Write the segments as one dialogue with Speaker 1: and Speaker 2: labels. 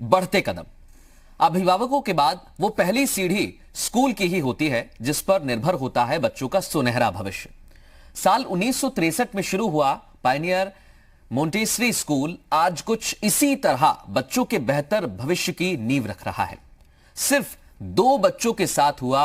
Speaker 1: बढ़ते कदम। अभिभावकों के बाद वो पहली सीढ़ी स्कूल की ही होती है जिस पर निर्भर होता है बच्चों का सुनहरा भविष्य। साल 1963 में शुरू हुआ पायनियर मोंटेसरी स्कूल आज कुछ इसी तरह बच्चों के बेहतर भविष्य की नींव रख रहा है। सिर्फ 2 बच्चों के साथ हुआ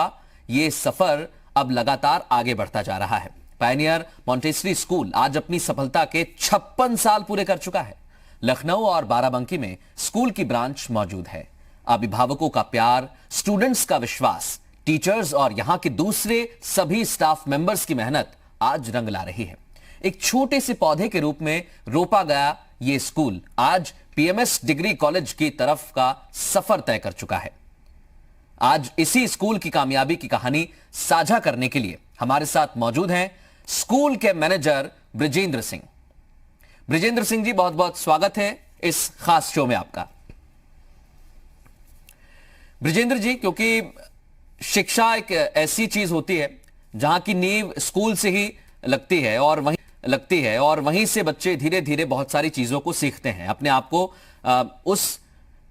Speaker 1: यह सफर अब लगातार आगे बढ़ता जा रहा है। पायनियर मोंटेसरी स्कूल आज अपनी सफलता के 56 साल पूरे कर चुका है। लखनऊ और बाराबंकी में स्कूल की ब्रांच मौजूद है। अभिभावकों का प्यार, स्टूडेंट्स का विश्वास, टीचर्स और यहां के दूसरे सभी स्टाफ मेंबर्स की मेहनत आज रंग ला रही है। एक छोटे से पौधे के रूप में रोपा गया यह स्कूल आज पीएमएस डिग्री कॉलेज की तरफ का सफर तय कर चुका है। आज इसी स्कूल की कामयाबी की कहानी साझा करने के लिए हमारे साथ मौजूद हैं स्कूल के मैनेजर ब्रिजेंद्र सिंह। ब्रिजेंद्र सिंह जी, बहुत बहुत स्वागत है इस खास शो में आपका। ब्रिजेंद्र जी, क्योंकि शिक्षा एक ऐसी चीज होती है जहां की नींव स्कूल से ही लगती है और वहीं से बच्चे धीरे धीरे बहुत सारी चीजों को सीखते हैं, अपने आप को उस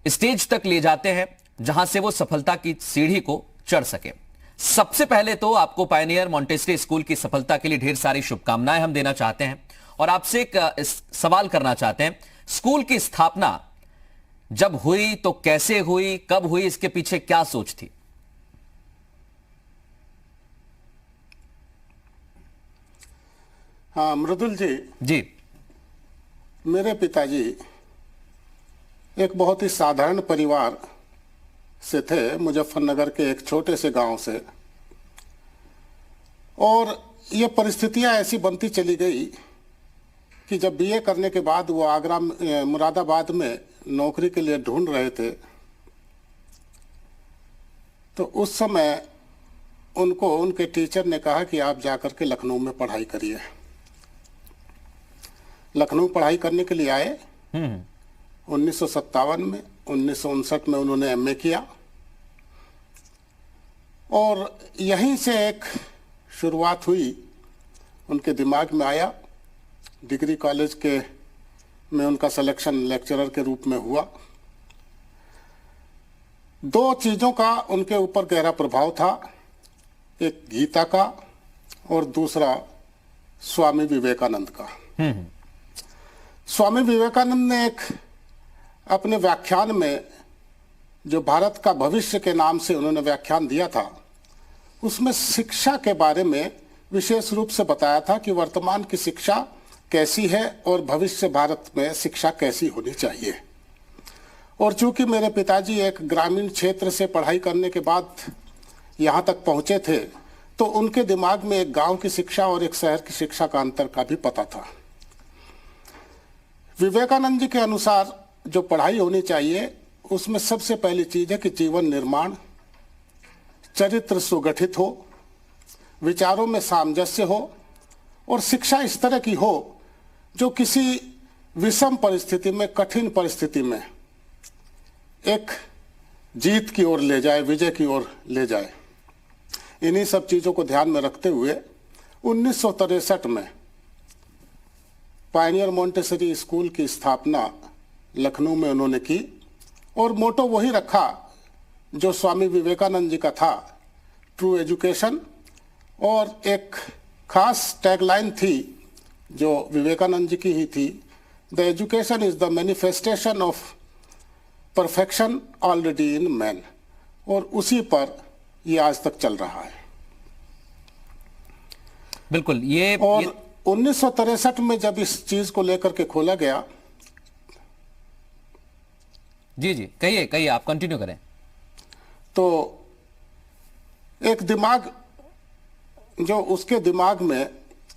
Speaker 1: स्टेज तक ले जाते हैं जहां से वो सफलता की सीढ़ी को चढ़ सके। सबसे पहले तो आपको पायनियर मोंटेसरी स्कूल की सफलता के लिए ढेर सारी शुभकामनाएं हम देना चाहते हैं और आपसे एक सवाल करना चाहते हैं। स्कूल की स्थापना जब हुई तो कैसे हुई, कब हुई, इसके पीछे क्या सोच थी?
Speaker 2: हाँ मृदुल जी, मेरे पिताजी एक बहुत ही साधारण परिवार से थे, मुजफ्फरनगर के एक छोटे से गांव से। और ये परिस्थितियां ऐसी बनती चली गई कि जब बीए करने के बाद वो आगरा मुरादाबाद में नौकरी के लिए ढूंढ रहे थे, तो उस समय उनको उनके टीचर ने कहा कि आप जाकर के लखनऊ में पढ़ाई करिए। लखनऊ पढ़ाई करने के लिए आए 1957 में। 1959 में उन्होंने एमए किया और यहीं से एक शुरुआत हुई। उनके दिमाग में आया, डिग्री कॉलेज के में उनका सिलेक्शन लेक्चरर के रूप में हुआ। 2 चीज़ों का उनके ऊपर गहरा प्रभाव था, एक गीता का और दूसरा स्वामी विवेकानंद का। स्वामी विवेकानंद ने एक अपने व्याख्यान में, जो भारत का भविष्य के नाम से उन्होंने व्याख्यान दिया था, उसमें शिक्षा के बारे में विशेष रूप से बताया था कि वर्तमान की शिक्षा कैसी है और भविष्य भारत में शिक्षा कैसी होनी चाहिए। और चूंकि मेरे पिताजी एक ग्रामीण क्षेत्र से पढ़ाई करने के बाद यहाँ तक पहुँचे थे, तो उनके दिमाग में एक गांव की शिक्षा और एक शहर की शिक्षा का अंतर का भी पता था। विवेकानंद जी के अनुसार जो पढ़ाई होनी चाहिए उसमें सबसे पहली चीज है कि जीवन निर्माण, चरित्र सुगठित हो, विचारों में सामंजस्य हो और शिक्षा इस तरह की हो जो किसी विषम परिस्थिति में, कठिन परिस्थिति में एक जीत की ओर ले जाए, विजय की ओर ले जाए। इन्हीं सब चीज़ों को ध्यान में रखते हुए 1963 में पायनियर मोंटेसरी स्कूल की स्थापना लखनऊ में उन्होंने की और मोटो वही रखा जो स्वामी विवेकानंद जी का था, ट्रू एजुकेशन। और एक खास टैगलाइन थी जो विवेकानंद जी की ही थी, the education is the manifestation of perfection already in man. और उसी पर ये आज तक चल रहा है।
Speaker 1: बिल्कुल।
Speaker 2: 1963 में जब इस चीज को लेकर के खोला गया,
Speaker 1: जी कहिए आप कंटिन्यू करें।
Speaker 2: तो एक दिमाग जो उसके दिमाग में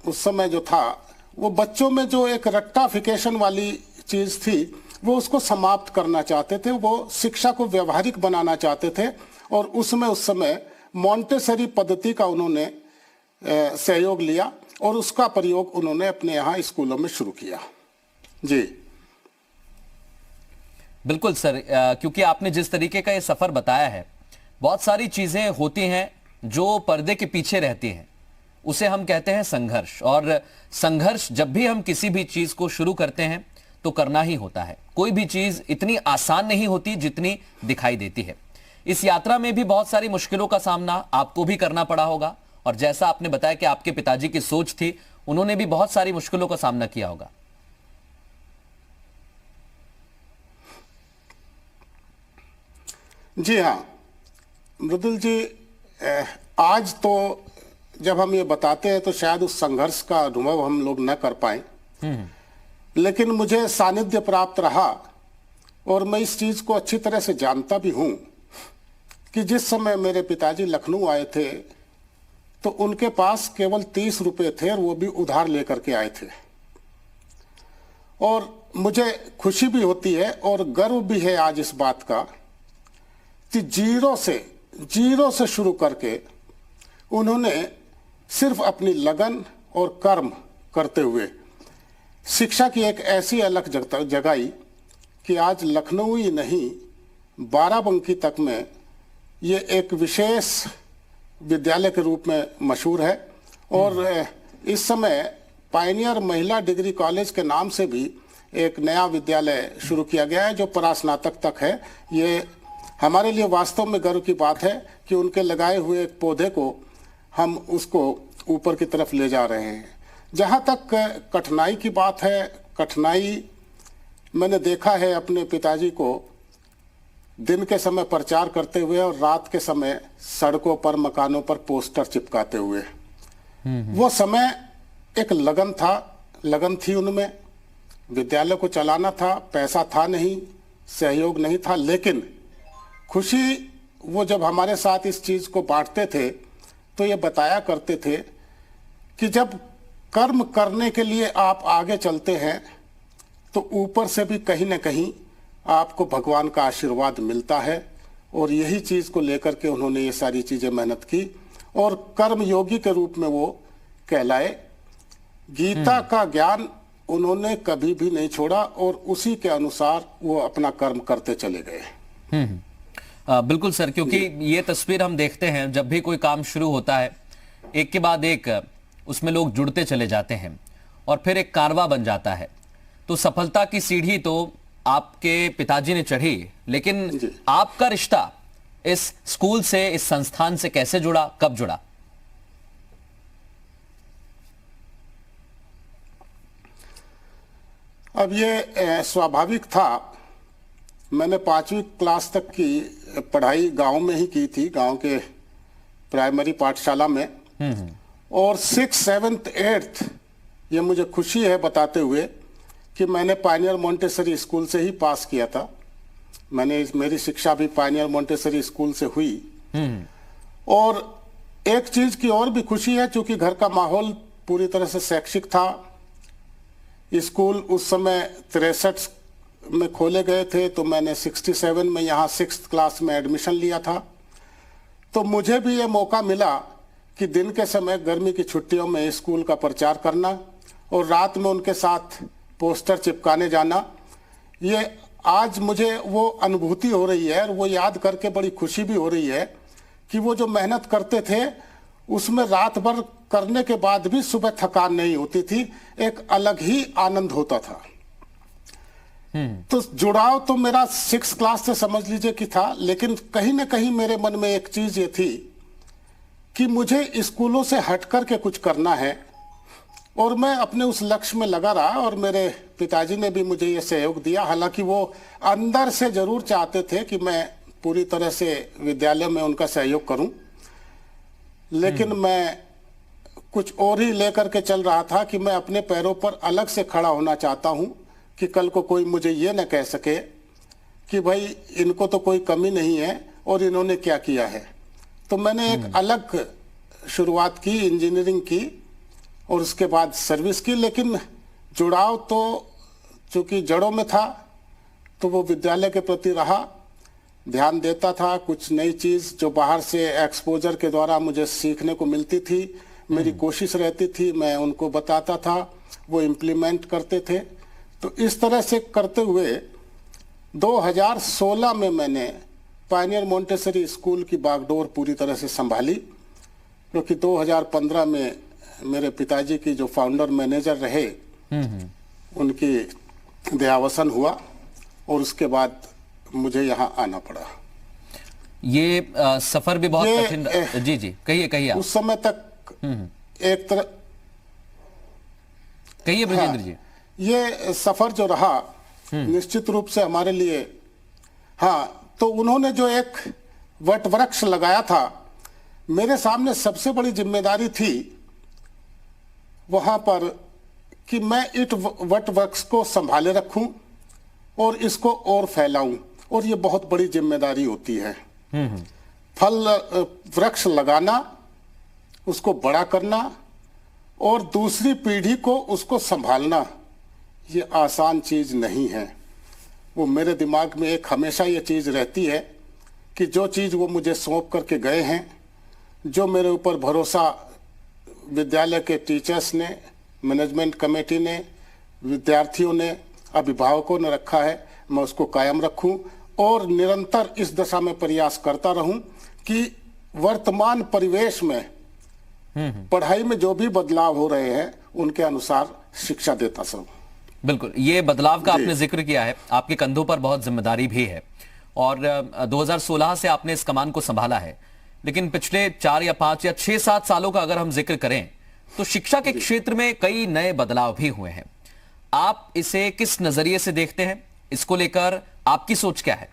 Speaker 2: उस समय जो था, वो बच्चों में जो एक रट्टाफिकेशन वाली चीज थी वो उसको समाप्त करना चाहते थे। वो शिक्षा को व्यवहारिक बनाना चाहते थे और उसमें उस समय मोंटेसरी पद्धति का उन्होंने सहयोग लिया और उसका प्रयोग उन्होंने अपने यहाँ स्कूलों में शुरू किया। जी
Speaker 1: बिल्कुल सर, क्योंकि आपने जिस तरीके का ये सफर बताया है, बहुत सारी चीजें होती हैं जो पर्दे के पीछे रहती हैं, उसे हम कहते हैं संघर्ष। और संघर्ष जब भी हम किसी भी चीज को शुरू करते हैं तो करना ही होता है। कोई भी चीज इतनी आसान नहीं होती जितनी दिखाई देती है। इस यात्रा में भी बहुत सारी मुश्किलों का सामना आपको भी करना पड़ा होगा, और जैसा आपने बताया कि आपके पिताजी की सोच थी, उन्होंने भी बहुत सारी मुश्किलों का सामना किया होगा।
Speaker 2: जी हाँ मृदुल जी, आज तो जब हम ये बताते हैं तो शायद उस संघर्ष का अनुभव हम लोग न कर पाए, लेकिन मुझे सानिध्य प्राप्त रहा और मैं इस चीज को अच्छी तरह से जानता भी हूं कि जिस समय मेरे पिताजी लखनऊ आए थे तो उनके पास केवल 30 रुपए थे और वो भी उधार लेकर के आए थे। और मुझे खुशी भी होती है और गर्व भी है आज इस बात का कि जीरो से शुरू करके उन्होंने सिर्फ अपनी लगन और कर्म करते हुए शिक्षा की एक ऐसी अलग जगाई कि आज लखनऊ ही नहीं बाराबंकी तक में ये एक विशेष विद्यालय के रूप में मशहूर है। और इस समय पायनियर महिला डिग्री कॉलेज के नाम से भी एक नया विद्यालय शुरू किया गया है जो परास्नातक तक है। ये हमारे लिए वास्तव में गर्व की बात है कि उनके लगाए हुए एक पौधे को हम उसको ऊपर की तरफ ले जा रहे हैं। जहाँ तक कठिनाई की बात है, कठिनाई मैंने देखा है अपने पिताजी को दिन के समय प्रचार करते हुए और रात के समय सड़कों पर मकानों पर पोस्टर चिपकाते हुए। वो समय एक लगन थी उनमें, विद्यालय को चलाना था, पैसा था नहीं, सहयोग नहीं था, लेकिन खुशी वो जब हमारे साथ इस चीज को बांटते थे तो ये बताया करते थे कि जब कर्म करने के लिए आप आगे चलते हैं तो ऊपर से भी कहीं ना कहीं आपको भगवान का आशीर्वाद मिलता है। और यही चीज को लेकर के उन्होंने ये सारी चीजें मेहनत की और कर्म योगी के रूप में वो कहलाए। गीता का ज्ञान उन्होंने कभी भी नहीं छोड़ा और उसी के अनुसार वो अपना कर्म करते चले गए।
Speaker 1: बिल्कुल सर, क्योंकि ये तस्वीर हम देखते हैं जब भी कोई काम शुरू होता है, एक के बाद एक उसमें लोग जुड़ते चले जाते हैं और फिर एक कारवां बन जाता है। तो सफलता की सीढ़ी तो आपके पिताजी ने चढ़ी, लेकिन आपका रिश्ता इस स्कूल से, इस संस्थान से कैसे जुड़ा, कब जुड़ा?
Speaker 2: अब ये स्वाभाविक था। मैंने 5वीं क्लास तक की पढ़ाई गांव में ही की थी, गांव के प्राइमरी पाठशाला में। और 6th, 7th, 8th ये मुझे खुशी है बताते हुए कि मैंने पायनियर मोंटेसरी स्कूल से ही पास किया था। मेरी शिक्षा भी पायनियर मोंटेसरी स्कूल से हुई। और एक चीज की और भी खुशी है, क्योंकि घर का माहौल पूरी तरह से शैक्षिक था। स्कूल उस समय 63 में खोले गए थे, तो मैंने 67 में यहाँ 6th क्लास में एडमिशन लिया था। तो मुझे भी ये मौका मिला कि दिन के समय गर्मी की छुट्टियों में स्कूल का प्रचार करना और रात में उनके साथ पोस्टर चिपकाने जाना। ये आज मुझे वो अनुभूति हो रही है और वो याद करके बड़ी खुशी भी हो रही है कि वो जो मेहनत करते थे उसमें रात भर करने के बाद भी सुबह थकान नहीं होती थी, एक अलग ही आनंद होता था। तो जुड़ाव तो मेरा 6th क्लास से समझ लीजिए कि था, लेकिन कहीं ना कहीं मेरे मन में एक चीज ये थी कि मुझे स्कूलों से हटकर के कुछ करना है। और मैं अपने उस लक्ष्य में लगा रहा और मेरे पिताजी ने भी मुझे ये सहयोग दिया। हालांकि वो अंदर से जरूर चाहते थे कि मैं पूरी तरह से विद्यालय में उनका सहयोग करूं, लेकिन मैं कुछ और ही लेकर के चल रहा था कि मैं अपने पैरों पर अलग से खड़ा होना चाहता हूं कि कल को कोई मुझे ये न कह सके कि भाई इनको तो कोई कमी नहीं है और इन्होंने क्या किया है। तो मैंने एक अलग शुरुआत की, इंजीनियरिंग की और उसके बाद सर्विस की। लेकिन जुड़ाव तो चूंकि जड़ों में था तो वो विद्यालय के प्रति रहा, ध्यान देता था। कुछ नई चीज जो बाहर से एक्सपोजर के द्वारा मुझे सीखने को मिलती थी, मेरी कोशिश रहती थी, मैं उनको बताता था, वो इम्प्लीमेंट करते थे। तो इस तरह से करते हुए 2016 में मैंने पायनियर मोंटेसरी स्कूल की बागडोर पूरी तरह से संभाली, क्योंकि 2015 में मेरे पिताजी की जो फाउंडर मैनेजर रहे, उनकी देहावसान हुआ और उसके बाद मुझे यहाँ आना पड़ा।
Speaker 1: ये सफर भी बहुत
Speaker 2: ये,
Speaker 1: कठिन। जी जी, कहिए कहिए आप।
Speaker 2: उस समय तक एक तरह
Speaker 1: कहिए ब्रजेंद्र जी।
Speaker 2: ये सफर जो रहा निश्चित रूप से हमारे लिए, हाँ, तो उन्होंने जो एक वट वृक्ष लगाया था, मेरे सामने सबसे बड़ी जिम्मेदारी थी वहां पर कि मैं इस वट वृक्ष को संभाले रखूं और इसको और फैलाऊं, और ये बहुत बड़ी जिम्मेदारी होती है। फल वृक्ष लगाना, उसको बड़ा करना और दूसरी पीढ़ी को उसको संभालना, ये आसान चीज नहीं है। वो मेरे दिमाग में एक हमेशा ये चीज रहती है कि जो चीज वो मुझे सौंप करके गए हैं, जो मेरे ऊपर भरोसा विद्यालय के टीचर्स ने, मैनेजमेंट कमेटी ने, विद्यार्थियों ने, अभिभावकों ने रखा है, मैं उसको कायम रखूं और निरंतर इस दिशा में प्रयास करता रहूं कि वर्तमान परिवेश में पढ़ाई में जो भी बदलाव हो रहे हैं उनके अनुसार शिक्षा देता रहूं।
Speaker 1: बिल्कुल, ये बदलाव का आपने जिक्र किया है, आपके कंधों पर बहुत जिम्मेदारी भी है और 2016 से आपने इस कमान को संभाला है, लेकिन पिछले 4 या 5 या 6-7 सालों का अगर हम जिक्र करें तो शिक्षा के क्षेत्र में कई नए बदलाव भी हुए हैं। आप इसे किस नजरिए से देखते हैं? इसको लेकर आपकी सोच क्या है?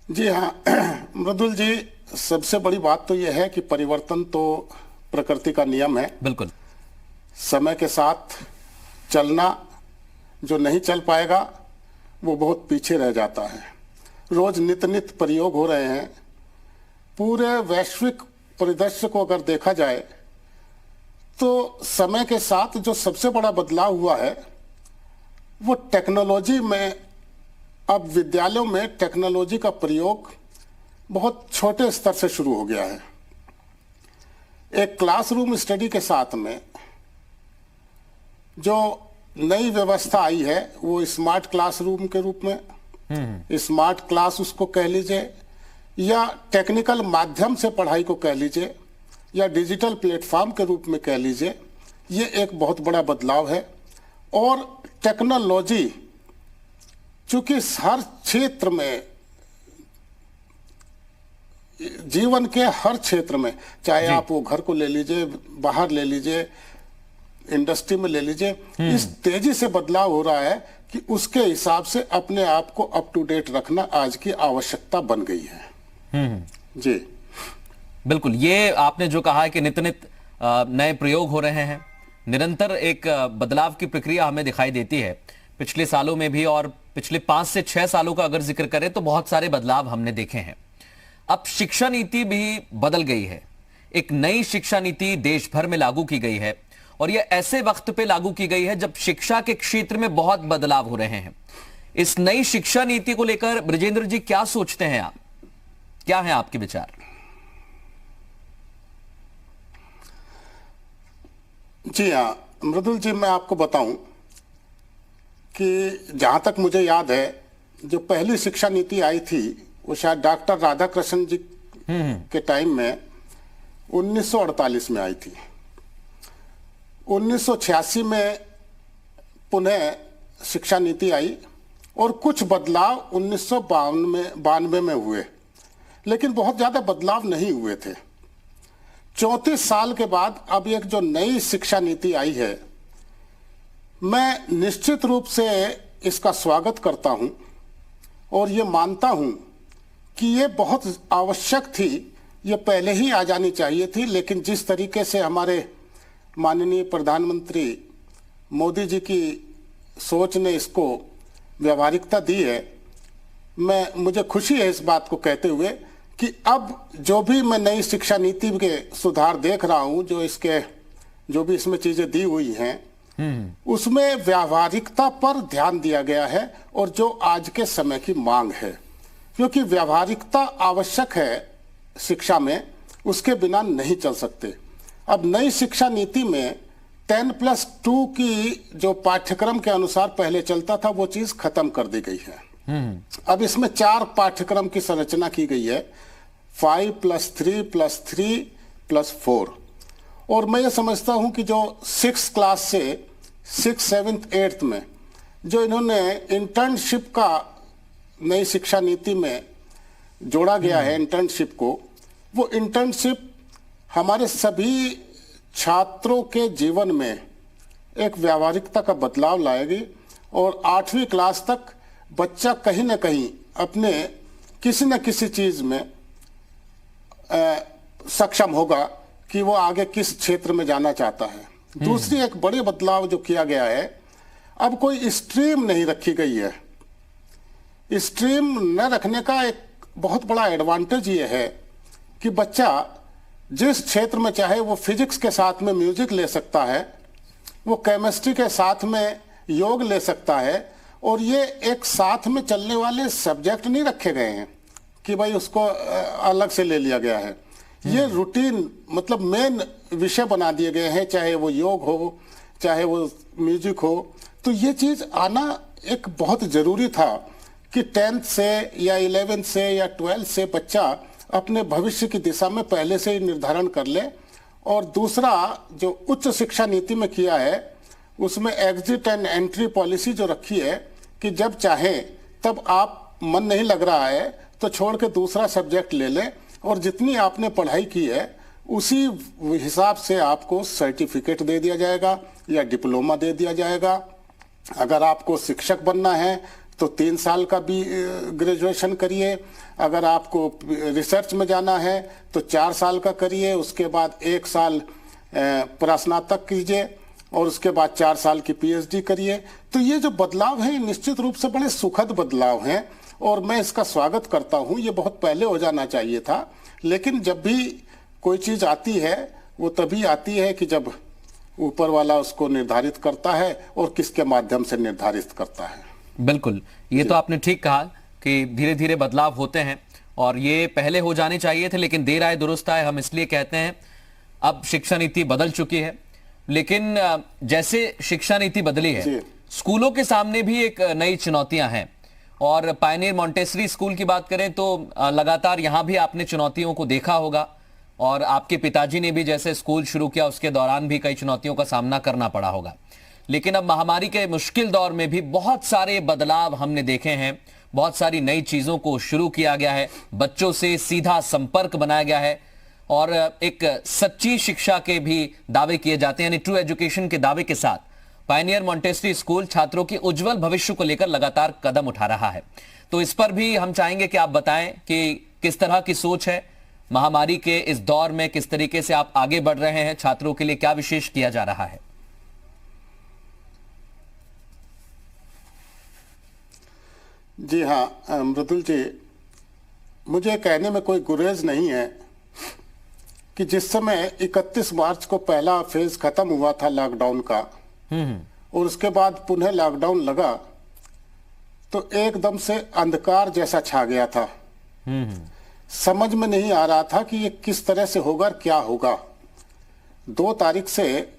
Speaker 2: जी हाँ मृदुल जी, सबसे बड़ी बात तो यह है कि परिवर्तन तो प्रकृति का नियम है।
Speaker 1: बिल्कुल,
Speaker 2: समय के साथ चलना, जो नहीं चल पाएगा वो बहुत पीछे रह जाता है। रोज नित नित प्रयोग हो रहे हैं। पूरे वैश्विक परिदृश्य को अगर देखा जाए तो समय के साथ जो सबसे बड़ा बदलाव हुआ है वो टेक्नोलॉजी में। अब विद्यालयों में टेक्नोलॉजी का प्रयोग बहुत छोटे स्तर से शुरू हो गया है। एक क्लासरूम स्टडी के साथ में जो नई व्यवस्था आई है वो स्मार्ट क्लासरूम के रूप में, स्मार्ट क्लास उसको कह लीजिए या टेक्निकल माध्यम से पढ़ाई को कह लीजिए या डिजिटल प्लेटफॉर्म के रूप में कह लीजिए, ये एक बहुत बड़ा बदलाव है। और टेक्नोलॉजी चूंकि हर क्षेत्र में, जीवन के हर क्षेत्र में, चाहे आप वो घर को ले लीजिए, बाहर ले लीजिए, इंडस्ट्री में ले लीजिए, इस तेजी से बदलाव हो रहा है कि उसके हिसाब से अपने आप को अप टू डेट रखना आज की आवश्यकता बन गई है। जी
Speaker 1: बिल्कुल, ये आपने जो कहा है कि नित नित नए प्रयोग हो रहे हैं, निरंतर एक बदलाव की प्रक्रिया हमें दिखाई देती है पिछले सालों में भी, और पिछले 5 से 6 सालों का अगर जिक्र करें तो बहुत सारे बदलाव हमने देखे हैं। अब शिक्षा नीति भी बदल गई है, एक नई शिक्षा नीति देश भर में लागू की गई है और यह ऐसे वक्त पे लागू की गई है जब शिक्षा के क्षेत्र में बहुत बदलाव हो रहे हैं। इस नई शिक्षा नीति को लेकर ब्रजेंद्र जी क्या सोचते हैं आप? क्या है आपके विचार?
Speaker 2: जी हाँ मृदुल जी, मैं आपको बताऊं कि जहां तक मुझे याद है जो पहली शिक्षा नीति आई थी वो शायद डॉक्टर राधाकृष्णन जी के टाइम में 1948 में आई थी। 1986 में पुनः शिक्षा नीति आई और कुछ बदलाव 1992 में हुए, लेकिन बहुत ज्यादा बदलाव नहीं हुए थे। 34 साल के बाद अब एक जो नई शिक्षा नीति आई है, मैं निश्चित रूप से इसका स्वागत करता हूं और ये मानता हूं कि ये बहुत आवश्यक थी। ये पहले ही आ जानी चाहिए थी, लेकिन जिस तरीके से हमारे माननीय प्रधानमंत्री मोदी जी की सोच ने इसको व्यावहारिकता दी है, मुझे खुशी है इस बात को कहते हुए कि अब जो भी मैं नई शिक्षा नीति के सुधार देख रहा हूं, जो भी इसमें चीजें दी हुई हैं, उसमें व्यावहारिकता पर ध्यान दिया गया है और जो आज के समय की मांग है, क्योंकि व्यावहारिकता आवश्यक है शिक्षा में, उसके बिना नहीं चल सकते। अब नई शिक्षा नीति में 10+2 की जो पाठ्यक्रम के अनुसार पहले चलता था वो चीज खत्म कर दी गई है। अब इसमें 4 पाठ्यक्रम की संरचना की गई है, 5+3+3+4, और मैं ये समझता हूं कि जो 6th क्लास से 6th, 7th, 8th में जो इन्होंने इंटर्नशिप का नई शिक्षा नीति में जोड़ा गया है इंटर्नशिप को, वो इंटर्नशिप हमारे सभी छात्रों के जीवन में एक व्यावहारिकता का बदलाव लाएगी और 8वीं क्लास तक बच्चा कहीं ना कहीं अपने किसी न किसी चीज में सक्षम होगा कि वो आगे किस क्षेत्र में जाना चाहता है। दूसरी एक बड़ी बदलाव जो किया गया है, अब कोई स्ट्रीम नहीं रखी गई है। स्ट्रीम न रखने का एक बहुत बड़ा एडवांटेज ये है कि बच्चा जिस क्षेत्र में चाहे वो फिजिक्स के साथ में म्यूजिक ले सकता है, वो केमिस्ट्री के साथ में योग ले सकता है, और ये एक साथ में चलने वाले सब्जेक्ट नहीं रखे गए हैं कि भाई उसको अलग से ले लिया गया है। ये रूटीन मतलब मेन विषय बना दिए गए हैं, चाहे वो योग हो चाहे वो म्यूजिक हो। तो ये चीज आना एक बहुत जरूरी था कि 10th से या 11th से या 12th से बच्चा अपने भविष्य की दिशा में पहले से ही निर्धारण कर ले। और दूसरा जो उच्च शिक्षा नीति में किया है, उसमें एग्जिट एंड एंट्री पॉलिसी जो रखी है कि जब चाहे तब आप मन नहीं लग रहा है तो छोड़ के दूसरा सब्जेक्ट ले लें, और जितनी आपने पढ़ाई की है उसी हिसाब से आपको सर्टिफिकेट दे दिया जाएगा या डिप्लोमा दे दिया जाएगा। अगर आपको शिक्षक बनना है तो 3 साल का भी ग्रेजुएशन करिए, अगर आपको रिसर्च में जाना है तो 4 साल का करिए, उसके बाद 1 साल स्नातक कीजिए और उसके बाद 4 साल की पीएचडी करिए। तो ये जो बदलाव है निश्चित रूप से बड़े सुखद बदलाव हैं और मैं इसका स्वागत करता हूं। ये बहुत पहले हो जाना चाहिए था, लेकिन जब भी कोई चीज आती है वो तभी आती है कि जब ऊपर वाला उसको निर्धारित करता है और किसके माध्यम से निर्धारित करता है।
Speaker 1: बिल्कुल, ये तो आपने ठीक कहा कि धीरे धीरे बदलाव होते हैं और ये पहले हो जाने चाहिए थे, लेकिन देर आए दुरुस्त आए हम इसलिए कहते हैं। अब शिक्षा नीति बदल चुकी है, लेकिन जैसे शिक्षा नीति बदली है, स्कूलों के सामने भी एक नई चुनौतियां हैं। और पायनियर मॉन्टेसरी स्कूल की बात करें तो लगातार यहां भी आपने चुनौतियों को देखा होगा, और आपके पिताजी ने भी जैसे स्कूल शुरू किया उसके दौरान भी कई चुनौतियों का सामना करना पड़ा होगा। लेकिन अब महामारी के मुश्किल दौर में भी बहुत सारे बदलाव हमने देखे हैं, बहुत सारी नई चीजों को शुरू किया गया है, बच्चों से सीधा संपर्क बनाया गया है और एक सच्ची शिक्षा के भी दावे किए जाते हैं, यानी ट्रू एजुकेशन के दावे के साथ पायनियर मॉन्टेसरी स्कूल छात्रों के उज्जवल भविष्य को लेकर लगातार कदम उठा रहा है। तो इस पर भी हम चाहेंगे कि आप बताएं कि किस तरह की सोच है, महामारी के इस दौर में किस तरीके से आप आगे बढ़ रहे हैं, छात्रों के लिए क्या विशेष किया जा रहा है।
Speaker 2: जी हाँ मृदुल जी, मुझे कहने में कोई गुरेज नहीं है कि जिस समय 31 मार्च को पहला फेज खत्म हुआ था लॉकडाउन का और उसके बाद पुनः लॉकडाउन लगा तो एकदम से अंधकार जैसा छा गया था। समझ में नहीं आ रहा था कि ये किस तरह से होगा, क्या होगा। 2 तारीख से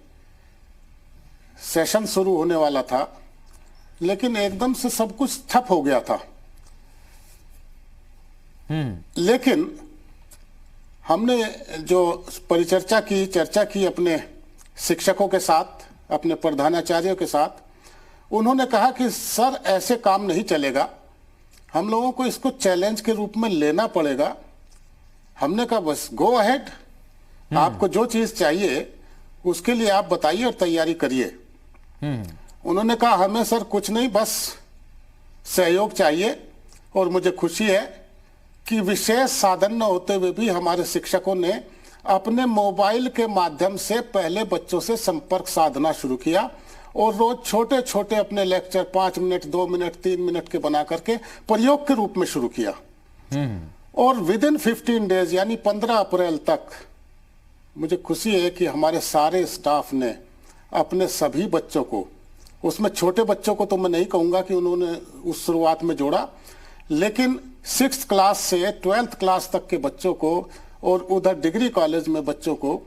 Speaker 2: सेशन शुरू होने वाला था, लेकिन एकदम से सब कुछ ठप हो गया था। लेकिन हमने जो चर्चा की अपने शिक्षकों के साथ, अपने प्रधानाचार्यों के साथ, उन्होंने कहा कि सर ऐसे काम नहीं चलेगा, हम लोगों को इसको चैलेंज के रूप में लेना पड़ेगा। हमने कहा बस गो अहेड, आपको जो चीज चाहिए उसके लिए आप बताइए और तैयारी करिए। उन्होंने कहा हमें सर कुछ नहीं, बस सहयोग चाहिए, और मुझे खुशी है कि विशेष साधन न होते हुए भी हमारे शिक्षकों ने अपने मोबाइल के माध्यम से पहले बच्चों से संपर्क साधना शुरू किया और रोज छोटे छोटे अपने लेक्चर 5 मिनट, 2 मिनट, 3 मिनट के बना करके प्रयोग के रूप में शुरू किया। और विद इन 15 डेज यानी 15 अप्रैल तक मुझे खुशी है कि हमारे सारे स्टाफ ने अपने सभी बच्चों को, उसमें छोटे बच्चों को तो मैं नहीं कहूंगा कि उन्होंने उस शुरुआत में जोड़ा, लेकिन 6th क्लास से 12th क्लास तक के बच्चों को और उधर डिग्री कॉलेज में बच्चों को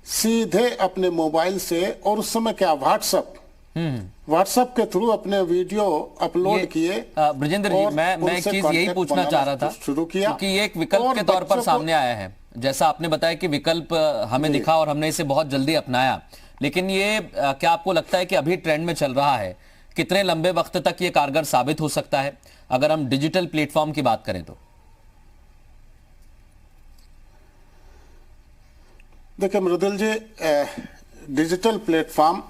Speaker 2: सीधे अपने मोबाइल से, और उस समय क्या व्हाट्सएप के थ्रू अपने वीडियो अपलोड किए।
Speaker 1: ब्रजेंद्र जी, मैं एक चीज यही पूछना चाह रहा था, शुरू किया क्योंकि ये एक विकल्प के तौर पर सामने आया है। जैसा आपने बताया कि विकल्प हमें दिखा और हमने इसे बहुत जल्दी अपनाया, लेकिन ये क्या आपको लगता है कि अभी ट्रेंड में चल रहा है, कितने लंबे वक्त तक ये कारगर साबित हो सकता है अगर हम डिजिटल प्लेटफॉर्म की बात करें तो?
Speaker 2: देखिए मृदुल जी, डिजिटल प्लेटफॉर्म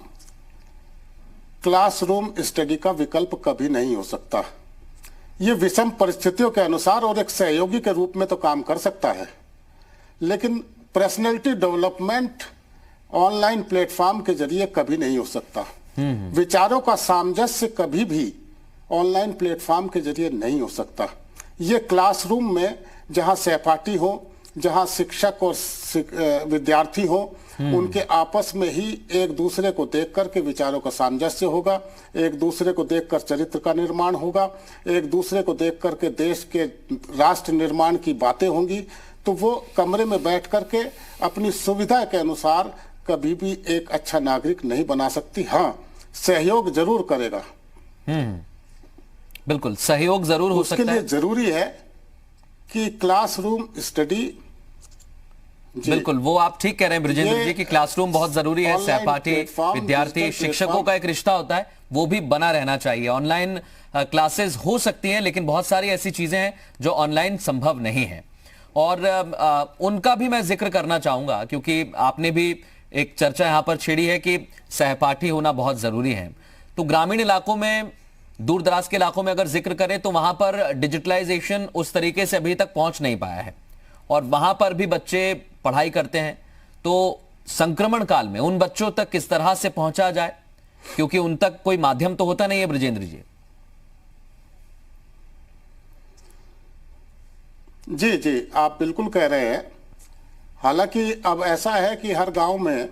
Speaker 2: क्लासरूम स्टडी का विकल्प कभी नहीं हो सकता। ये विषम परिस्थितियों के अनुसार और एक सहयोगी के रूप में तो काम कर सकता है, लेकिन पर्सनैलिटी डेवलपमेंट ऑनलाइन प्लेटफॉर्म के जरिए कभी नहीं हो सकता। विचारों का सामंजस्य कभी भी ऑनलाइन प्लेटफॉर्म के जरिए नहीं हो सकता। ये क्लासरूम में जहां सहपाठी हो, जहां शिक्षक और विद्यार्थी हो, उनके आपस में ही एक दूसरे को देख करके विचारों का सामंजस्य होगा, एक दूसरे को देखकर चरित्र का निर्माण होगा, एक दूसरे को देख करके देश के राष्ट्र निर्माण की बातें होंगी। तो वो कमरे में बैठ करके अपनी सुविधा के अनुसार कभी भी एक अच्छा नागरिक नहीं बना सकती। हाँ, सहयोग जरूर करेगा।
Speaker 1: बिल्कुल, सहयोग जरूर हो सकता है।
Speaker 2: उसके लिए जरूरी है कि क्लासरूम स्टडी,
Speaker 1: बिल्कुल वो आप ठीक कह रहे हैं ब्रजेंद्र जी कि क्लासरूम बहुत जरूरी है। सहपाठी, विद्यार्थी, शिक्षकों का एक रिश्ता होता है, वो भी बना रहना चाहिए। ऑनलाइन क्लासेस हो सकती हैं, लेकिन बहुत सारी ऐसी चीजें हैं जो ऑनलाइन संभव नहीं है, और उनका भी मैं जिक्र करना चाहूंगा, क्योंकि आपने भी एक चर्चा यहां पर छेड़ी है कि सहपाठी होना बहुत जरूरी है। तो ग्रामीण इलाकों में, दूर दराज के इलाकों में अगर जिक्र करें तो वहां पर डिजिटलाइजेशन उस तरीके से अभी तक पहुंच नहीं पाया है, और वहां पर भी बच्चे पढ़ाई करते हैं। तो संक्रमण काल में उन बच्चों तक किस तरह से पहुंचा जाए, क्योंकि उन तक कोई माध्यम तो होता नहीं है ब्रजेंद्र जी।
Speaker 2: जी जी, आप बिल्कुल कह रहे हैं। हालांकि अब ऐसा है कि हर गांव में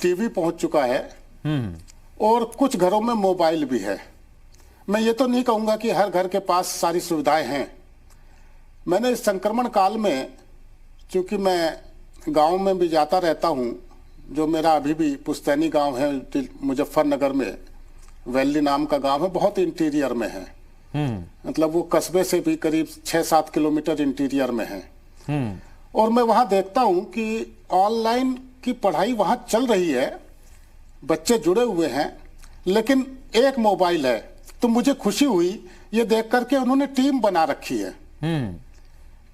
Speaker 2: टीवी पहुंच चुका है और कुछ घरों में मोबाइल भी है। मैं ये तो नहीं कहूंगा कि हर घर के पास सारी सुविधाएं हैं। मैंने इस संक्रमण काल में, चूंकि मैं गांव में भी जाता रहता हूं, जो मेरा अभी भी पुस्तैनी गांव है मुजफ्फरनगर में, वैली नाम का गांव है, बहुत इंटीरियर में है। मतलब वो कस्बे से भी करीब 6-7 किलोमीटर इंटीरियर में है। और मैं वहां देखता हूं कि ऑनलाइन की पढ़ाई वहां चल रही है, बच्चे जुड़े हुए हैं, लेकिन एक मोबाइल है। तो मुझे खुशी हुई ये देख करके उन्होंने टीम बना रखी है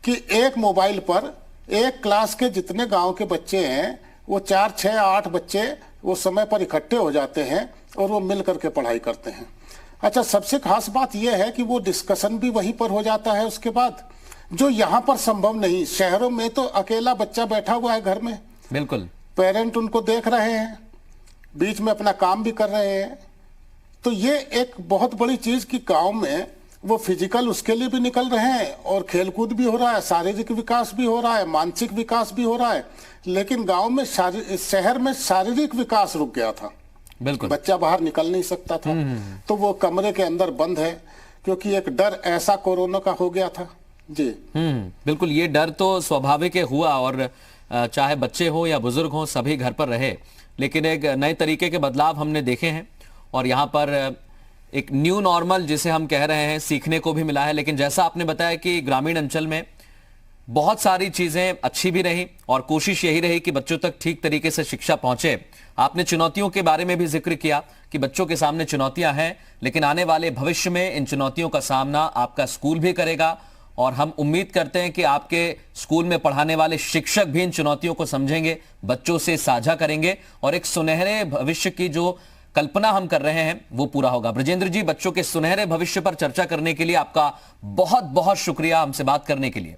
Speaker 2: कि एक मोबाइल पर एक क्लास के जितने गांव के बच्चे हैं, वो 4, 6, 8 बच्चे वो समय पर इकट्ठे हो जाते हैं और वो मिल करके पढ़ाई करते हैं। अच्छा, सबसे खास बात यह है कि वो डिस्कशन भी वहीं पर हो जाता है उसके बाद, जो यहाँ पर संभव नहीं। शहरों में तो अकेला बच्चा बैठा हुआ है घर में,
Speaker 1: बिल्कुल,
Speaker 2: पेरेंट उनको देख रहे हैं, बीच में अपना काम भी कर रहे हैं। तो ये एक बहुत बड़ी चीज कि गांव में वो फिजिकल उसके लिए भी निकल रहे हैं और खेलकूद भी हो रहा है, शारीरिक विकास भी हो रहा है, मानसिक विकास भी हो रहा है। लेकिन गांव में, शहर में शारीरिक विकास रुक गया था।
Speaker 1: बिल्कुल,
Speaker 2: बच्चा बाहर निकल नहीं सकता था, तो वो कमरे के अंदर बंद है, क्योंकि एक डर ऐसा कोरोना का हो गया था। जी
Speaker 1: बिल्कुल, ये डर तो स्वाभाविक हुआ, और चाहे बच्चे हो या बुजुर्ग हो, सभी घर पर रहे। लेकिन एक नए तरीके के बदलाव हमने देखे हैं, और यहाँ पर एक न्यू नॉर्मल जिसे हम कह रहे हैं सीखने को भी मिला है। लेकिन जैसा आपने बताया कि ग्रामीण अंचल में बहुत सारी चीजें अच्छी भी रही, और कोशिश यही रही कि बच्चों तक ठीक तरीके से शिक्षा पहुंचे। आपने चुनौतियों के बारे में भी जिक्र किया कि बच्चों के सामने चुनौतियां हैं, लेकिन आने वाले भविष्य में इन चुनौतियों का सामना आपका स्कूल भी करेगा, और हम उम्मीद करते हैं कि आपके स्कूल में पढ़ाने वाले शिक्षक भी इन चुनौतियों को समझेंगे, बच्चों से साझा करेंगे, और एक सुनहरे भविष्य की जो कल्पना हम कर रहे हैं वो पूरा होगा। ब्रजेंद्र जी, बच्चों के सुनहरे भविष्य पर चर्चा करने के लिए आपका बहुत बहुत शुक्रिया, हमसे बात करने के लिए।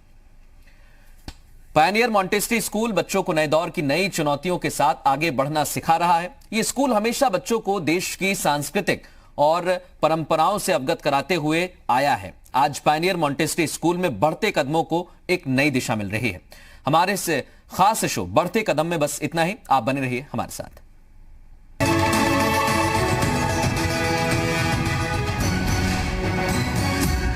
Speaker 1: पायनियर मॉन्टेसरी स्कूल बच्चों को नए दौर की नई चुनौतियों के साथ आगे बढ़ना सिखा रहा है। ये स्कूल हमेशा बच्चों को देश की सांस्कृतिक और परंपराओं से अवगत कराते हुए आया है। आज पायनियर मॉन्टेसरी स्कूल में बढ़ते कदमों को एक नई दिशा मिल रही है। हमारे इस खास शो बढ़ते कदम में बस इतना ही। आप बने रहिए हमारे साथ।